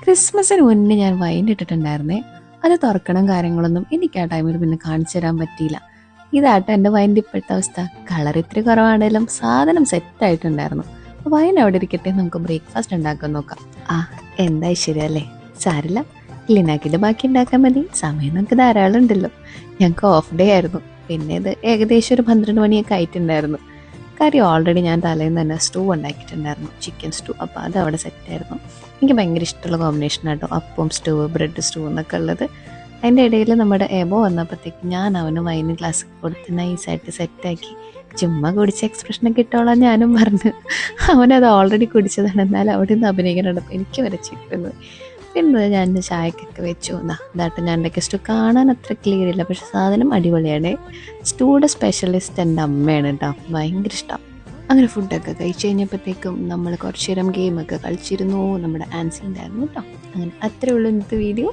ക്രിസ്മസിന് മുന്നേ ഞാൻ വൈൻ ഇട്ടിട്ടുണ്ടായിരുന്നേ. അത് തുറക്കണം കാര്യങ്ങളൊന്നും എനിക്ക് ആ ടൈമിൽ പിന്നെ കാണിച്ചു തരാൻ പറ്റിയില്ല. ഇതാട്ടോ എൻ്റെ വൈൻ്റെ ഇപ്പോഴത്തെ അവസ്ഥ. കളർ ഇത്തിരി കുറവാണെങ്കിലും സാധനം സെറ്റായിട്ടുണ്ടായിരുന്നു. അപ്പോൾ വൈൻ അവിടെ ഇരിക്കട്ടെ, നമുക്ക് ബ്രേക്ക്ഫാസ്റ്റ് ഉണ്ടാക്കാൻ നോക്കാം. ആ, എന്താ ശരിയല്ലേ, സാരില്ല, ക്ലീനാക്കിയിട്ട് ബാക്കി ഉണ്ടാക്കാൻ മതി. സമയം നമുക്ക് ധാരാളം ഉണ്ടല്ലോ. ഞങ്ങൾക്ക് ഓഫ് ഡേ ആയിരുന്നു. പിന്നെ ഇത് ഏകദേശം ഒരു 12 മണിയൊക്കെ ആയിട്ടുണ്ടായിരുന്നു. കറി ഓൾറെഡി ഞാൻ തലേന്ന് തന്നെ സ്റ്റൂ ഉണ്ടാക്കിയിട്ടുണ്ടായിരുന്നു, ചിക്കൻ സ്റ്റൂ. അപ്പോൾ അത് അവിടെ സെറ്റായിരുന്നു. എനിക്ക് ഭയങ്കര ഇഷ്ടമുള്ള കോമ്പിനേഷൻ ആട്ടോ, അപ്പം സ്റ്റൂ, ബ്രെഡ് സ്റ്റൂ എന്നൊക്കെ ഉള്ളത്. അതിൻ്റെ ഇടയിൽ നമ്മുടെ എബോ വന്നപ്പോഴത്തേക്ക് ഞാൻ അവന് വൈന് ഗ്ലാസ് കൊടുത്ത് നൈസായിട്ട് സെറ്റാക്കി. ചുമ്മാ കുടിച്ച എക്സ്പ്രഷനൊക്കെ ഇട്ടോളാം ഞാനും പറഞ്ഞു. അവനത് ഓൾറെഡി കുടിച്ചതാണ്, എന്നാലും അവിടെ നിന്ന് അഭിനയിക്കാനുണ്ടപ്പോൾ എനിക്ക് വരെ ചിരിക്കുന്നു. പിന്നെ ഞാൻ ചായക്കൊക്കെ വെച്ചു. ഇതായിട്ട് ഞാൻ ഉണ്ടാക്കിയ സ്റ്റൂ കാണാൻ അത്ര ക്ലിയർ ഇല്ല, പക്ഷെ സാധനം അടിപൊളിയാണ്. സ്റ്റൂയുടെ സ്പെഷ്യലിസ്റ്റ് എൻ്റെ അമ്മയാണ് കേട്ടോ, ഭയങ്കര ഇഷ്ടം. അങ്ങനെ ഫുഡൊക്കെ കഴിച്ച് കഴിഞ്ഞപ്പോഴത്തേക്കും നമ്മൾ കുറച്ച് നേരം ഗെയിമൊക്കെ കളിച്ചിരുന്നു. നമ്മുടെ ആൻസി ഉണ്ടായിരുന്നു കേട്ടോ. അങ്ങനെ അത്രേ ഉള്ളൂ ഇന്നത്തെ വീഡിയോ.